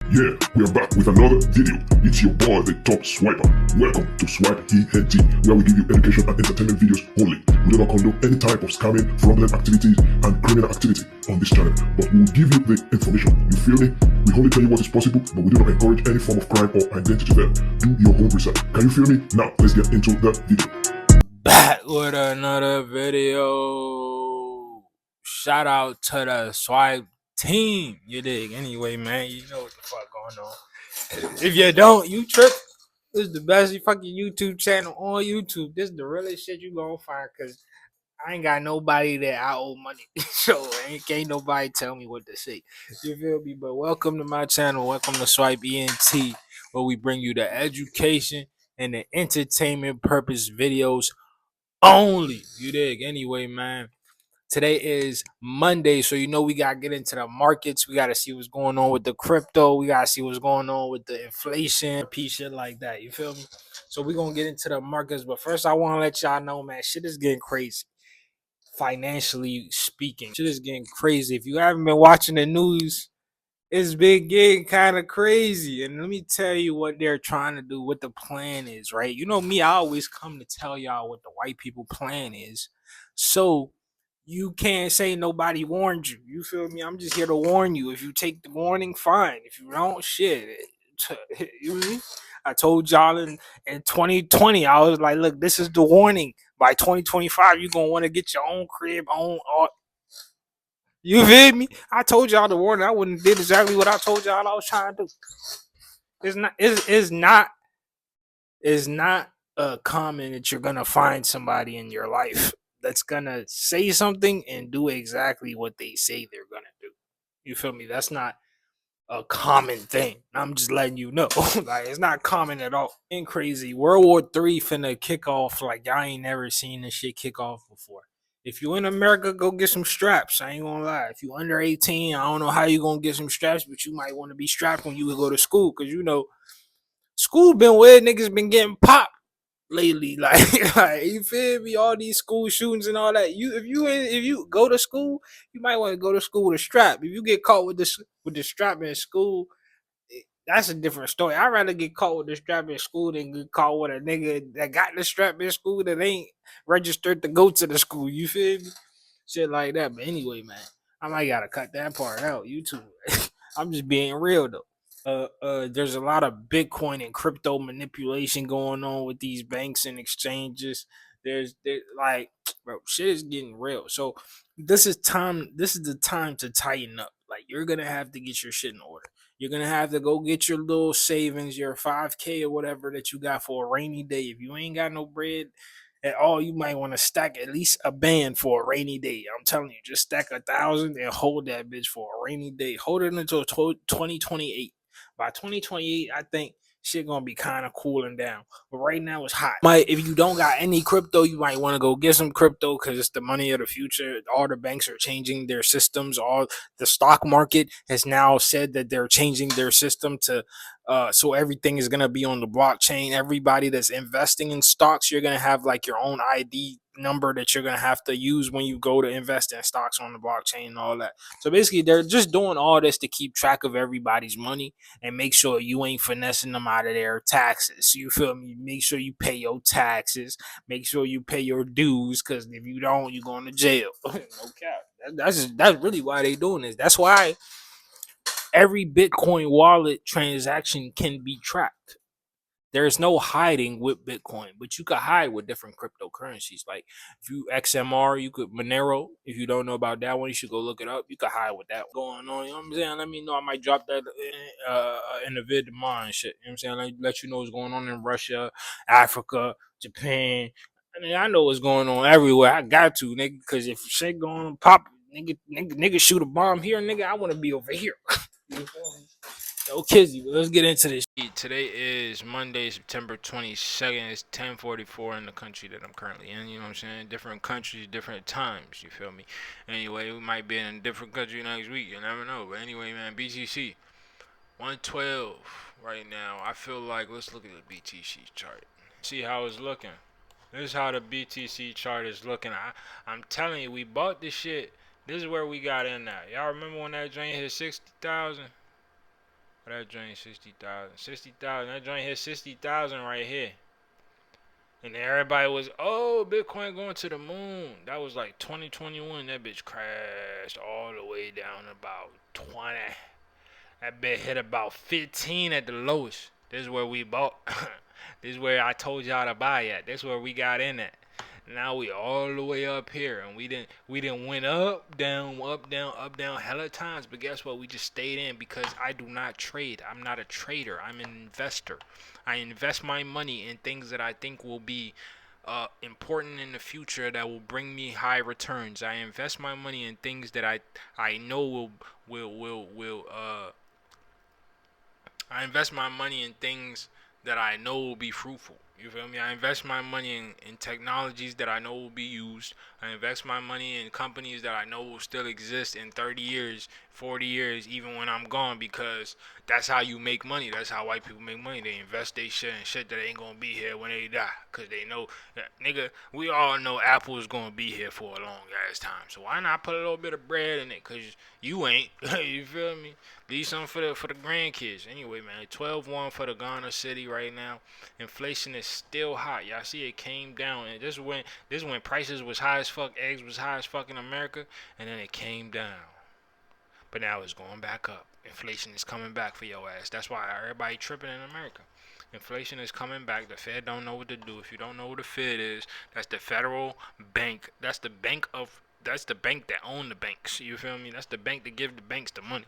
Yeah, we are back with another video. It's your boy, the top swiper. Welcome to Swipe ENT, where we give you education and entertainment videos only. We do not condone any type of scamming, fraudulent activities, and criminal activity on this channel. But we will give you the information. You feel me? We only tell you what is possible, but we do not encourage any form of crime or identity theft. Do your own research. Can you feel me? Now, let's get into the video. Back with another video. Shout out to the Swipe team. You dig? Anyway, man, you know what the fuck going on. If you don't, you trip. This is the best fucking YouTube channel on YouTube. This is the realest shit you gonna find, cause I ain't got nobody that I owe money. So ain't nobody tell me what to say. You feel me? But welcome to my channel. Welcome to Swipe ENT, where we bring you the education and the entertainment purpose videos only. You dig? Anyway, man. Today is Monday, so you know we gotta get into the markets. We gotta see what's going on with the crypto. We gotta see what's going on with the inflation, piece shit like that. You feel me? So we're gonna get into the markets, but first I wanna let y'all know, man, shit is getting crazy. Financially speaking, shit is getting crazy. If you haven't been watching the news, it's been getting kind of crazy. And let me tell you what they're trying to do, what the plan is, right? You know me, I always come to tell y'all what the white people plan is. So you can't say nobody warned you. You feel me? I'm just here to warn you. If you take the warning, fine. If you don't, shit. You know, I told y'all in 2020, I was like, look, this is the warning. By 2025, you're going to want to get your own crib, own art. You feel me? I told y'all the warning. I wouldn't did exactly what I told y'all I was trying to do. It's not common that you're gonna find somebody in your life that's gonna say something and do exactly what they say they're gonna do. You feel me? That's not a common thing. I'm just letting you know. Like, it's not common at all. Ain't crazy. World War III finna kick off like y'all ain't never seen this shit kick off before. If you in America, go get some straps. I ain't gonna lie. If you under 18, I don't know how you gonna get some straps, but you might want to be strapped when you go to school, because you know school been where niggas been getting popped lately. Like you feel me? All these school shootings and all that. If you go to school, you might want to go to school with a strap. If you get caught with the strap in school, that's a different story. I'd rather get caught with the strap in school than get caught with a nigga that got the strap in school that ain't registered to go to the school. You feel me? Shit like that. But anyway, man, I might gotta cut that part out. YouTube. I'm just being real though. There's a lot of Bitcoin and crypto manipulation going on with these banks and exchanges. There's like, bro, shit is getting real. So this is time. This is the time to tighten up. Like, you're gonna have to get your shit in order. You're gonna have to go get your little savings, your 5K or whatever that you got for a rainy day. If you ain't got no bread at all, you might want to stack at least a band for a rainy day. I'm telling you, just stack 1,000 and hold that bitch for a rainy day. Hold it until 2028. By 2028, I think shit gonna be kind of cooling down. But right now it's hot. If you don't got any crypto, you might want to go get some crypto, because it's the money of the future. All the banks are changing their systems. All the stock market has now said that they're changing their system to so everything is gonna be on the blockchain. Everybody that's investing in stocks, you're gonna have like your own ID number that you're gonna have to use when you go to invest in stocks on the blockchain and all that. So basically, they're just doing all this to keep track of everybody's money and make sure you ain't finessing them out of their taxes. You feel me? Make sure you pay your taxes. Make sure you pay your dues, because if you don't, you're going to jail. No cap. That's really why they doing this. That's why every Bitcoin wallet transaction can be tracked. There's no hiding with Bitcoin, but you could hide with different cryptocurrencies. Like if you XMR, you could Monero. If you don't know about that one, you should go look it up. You could hide with that going on. You know what I'm saying? Let me know. I might drop that in the vid tomorrow and shit. You know what I'm saying? Let you know what's going on in Russia, Africa, Japan. I mean, I know what's going on everywhere. I got to, nigga, because if shit going on pop, nigga shoot a bomb here, nigga, I want to be over here. You feel me? Yo, Kizzy, let's get into this. Today is Monday, September 22nd. It's 10:44 in the country that I'm currently in. You know what I'm saying? Different countries, different times. You feel me? Anyway, we might be in a different country next week. You never know. But anyway, man, BTC 112 right now. I feel like, let's look at the BTC chart. See how it's looking. This is how the BTC chart is looking. I'm telling you, we bought this shit. This is where we got in at. Y'all remember when that joint hit 60,000? That joint 60,000. 60,000. That joint hit 60,000 right here. And everybody was, oh, Bitcoin going to the moon. That was like 2021. That bitch crashed all the way down to about 20. That bitch hit about 15 at the lowest. This is where we bought. This is where I told y'all to buy at. This is where we got in at. Now we all the way up here, and we didn't went up, down, up, down, up, down, hella times. But guess what? We just stayed in because I do not trade. I'm not a trader. I'm an investor. I invest my money in things that I think will be important in the future that will bring me high returns. I invest my money in things that I know will I invest my money in things that I know will be fruitful. You feel me? I invest my money in technologies that I know will be used. I invest my money in companies that I know will still exist in 30 years, 40 years, even when I'm gone, because that's how you make money. That's how white people make money. They invest their shit in shit that ain't gonna be here when they die. Because they know, nigga, we all know Apple is gonna be here for a long ass time. So why not put a little bit of bread in it? Because you ain't. You feel me? Leave something for the grandkids. Anyway, man, 12-1 for the Ghana City right now. Inflation is still hot. Y'all see it came down, and this is when prices was high as fuck, eggs was high as fuck in America, and then it came down. But now it's going back up. Inflation is coming back for your ass. That's why everybody tripping in America. Inflation is coming back. The Fed don't know what to do. If you don't know what the Fed is, that's the federal bank. That's the bank that own the banks. You feel me? That's the bank that give the banks the money.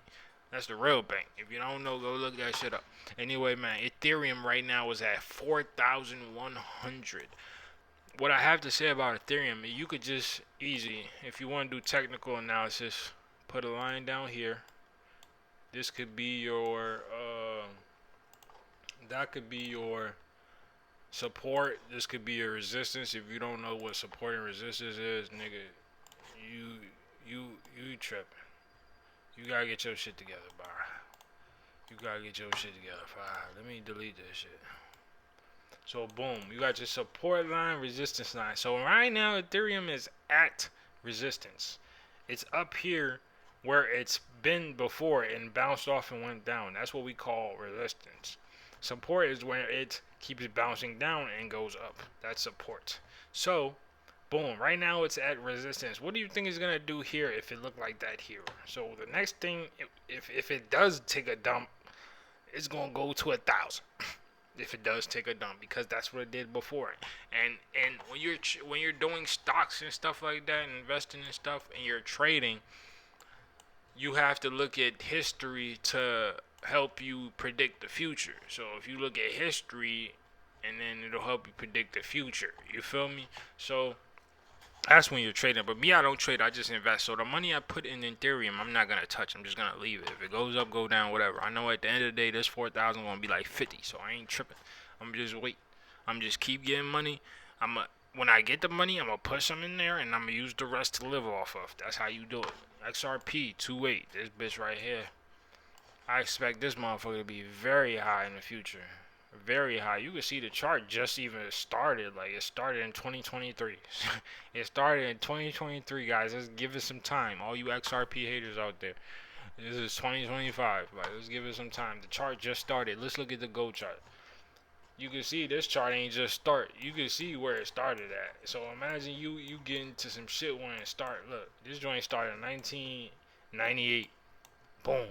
That's the real bank. If you don't know, go look that shit up. Anyway, man, Ethereum right now is at 4,100. What I have to say about Ethereum, you could just easy, if you want to do technical analysis, put a line down here. This could be your, that could be your support. This could be your resistance. If you don't know what support and resistance is, nigga, you tripping. You gotta get your shit together, bro. You gotta get your shit together. Let me delete this shit. So boom, you got your support line, resistance line. So right now Ethereum is at resistance. It's up here where it's been before and bounced off and went down. That's what we call resistance. Support is when it keeps bouncing down and goes up. That's support. So boom, right now it's at resistance. What do you think it's gonna do here if it looked like that here? So the next thing, if it does take a dump, it's gonna go to 1,000. If it does take a dump, because that's what it did before. And when you're doing stocks and stuff like that, and investing and stuff, and you're trading, you have to look at history to help you predict the future. So if you look at history, and then it'll help you predict the future. You feel me? So that's when you're trading. But me, I don't trade. I just invest. So the money I put in Ethereum, I'm not gonna touch. I'm just gonna leave it. If it goes up, go down, whatever. I know at the end of the day, this 4,000 gonna be like 50. So I ain't tripping. I'm just wait. I'm just keep getting money. When I get the money, I'm gonna put some in there, and I'm gonna use the rest to live off of. That's how you do it. XRP 28. This bitch right here. I expect this motherfucker to be very high in the future. Very high. You can see the chart just even started. Like, it started in 2023. It started in 2023, guys. Let's give it some time. All you XRP haters out there. This is 2025. Like, let's give it some time. The chart just started. Let's look at the gold chart. You can see this chart ain't just start. You can see where it started at. So imagine you get into some shit when it started. Look, this joint started in 1998. Boom.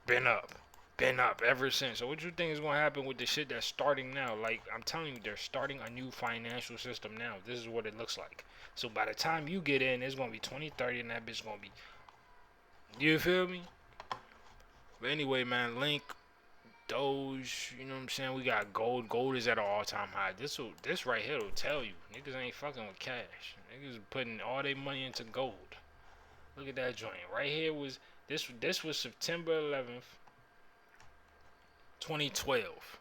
Been up ever since. So what you think is gonna happen with the shit that's starting now? Like, I'm telling you, they're starting a new financial system now. This is what it looks like. So by the time you get in, it's gonna be 2030, and that bitch gonna be. You feel me? But anyway, man, Link, Doge, you know what I'm saying? We got gold. Gold is at an all-time high. This right here will tell you, niggas ain't fucking with cash. Niggas putting all their money into gold. Look at that joint. Right here was this was September 11th. 2012.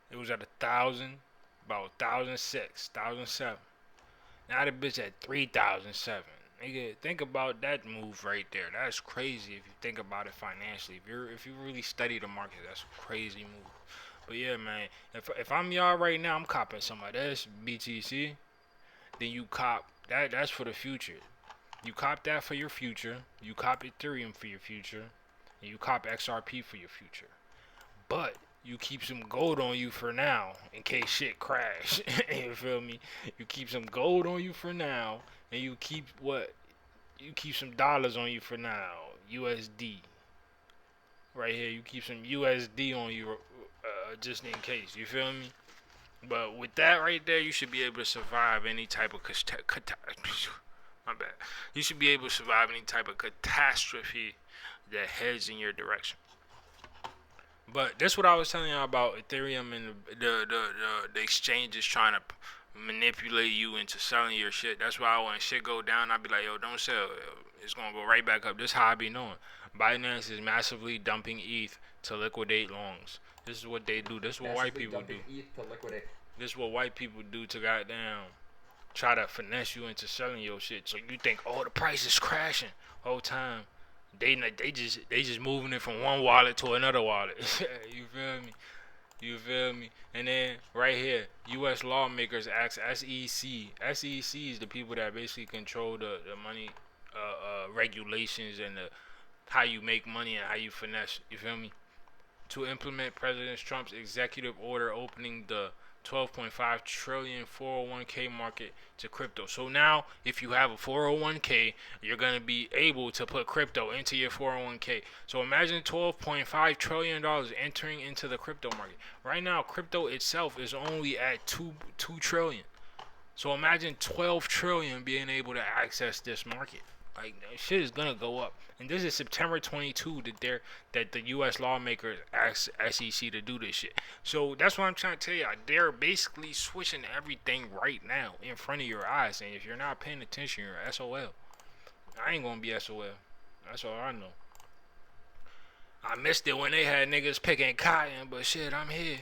It was at 1,000, about 1,006, 1,007. Now the bitch at 3,007. Nigga, think about that move right there. That's crazy if you think about it financially. If you really study the market, that's a crazy move. But yeah, man, if I'm y'all right now, I'm copping some of this BTC. Then you cop that. That's for the future. You cop that for your future. You cop Ethereum for your future. and you cop XRP for your future. But you keep some gold on you for now in case shit crash. You feel me? You keep some gold on you for now, and you keep what? You keep some dollars on you for now. USD. Right here, you keep some USD on you just in case. You feel me? But with that right there, you should be able to survive any type of my bad. You should be able to survive any type of catastrophe that heads in your direction. But that's what I was telling y'all about Ethereum and the exchanges trying to manipulate you into selling your shit. That's why when shit go down, I be like, yo, don't sell. It's gonna go right back up. This is how I be knowing. Binance is massively dumping ETH to liquidate longs. This is what they do. This is what white people do. This is what white people do to goddamn try to finesse you into selling your shit. So you think, oh, the price is crashing whole time. They just moving it from one wallet to another wallet. You feel me? You feel me? And then right here, U.S. lawmakers ask SEC. SEC is the people that basically control the money regulations and how you make money and how you finesse. You feel me? To implement President Trump's executive order opening the 12.5 trillion 401k market to crypto. So now, if you have a 401k, you're going to be able to put crypto into your 401k. So imagine $12.5 trillion entering into the crypto market. Right now, crypto itself is only at 2 trillion. So imagine 12 trillion being able to access this market. Like, shit is gonna go up. And this is September 22 that the U.S. lawmakers asked SEC to do this shit. So that's what I'm trying to tell y'all. They're basically switching everything right now in front of your eyes. And if you're not paying attention, you're SOL. I ain't gonna be SOL. That's all I know. I missed it when they had niggas picking cotton, but shit, I'm here.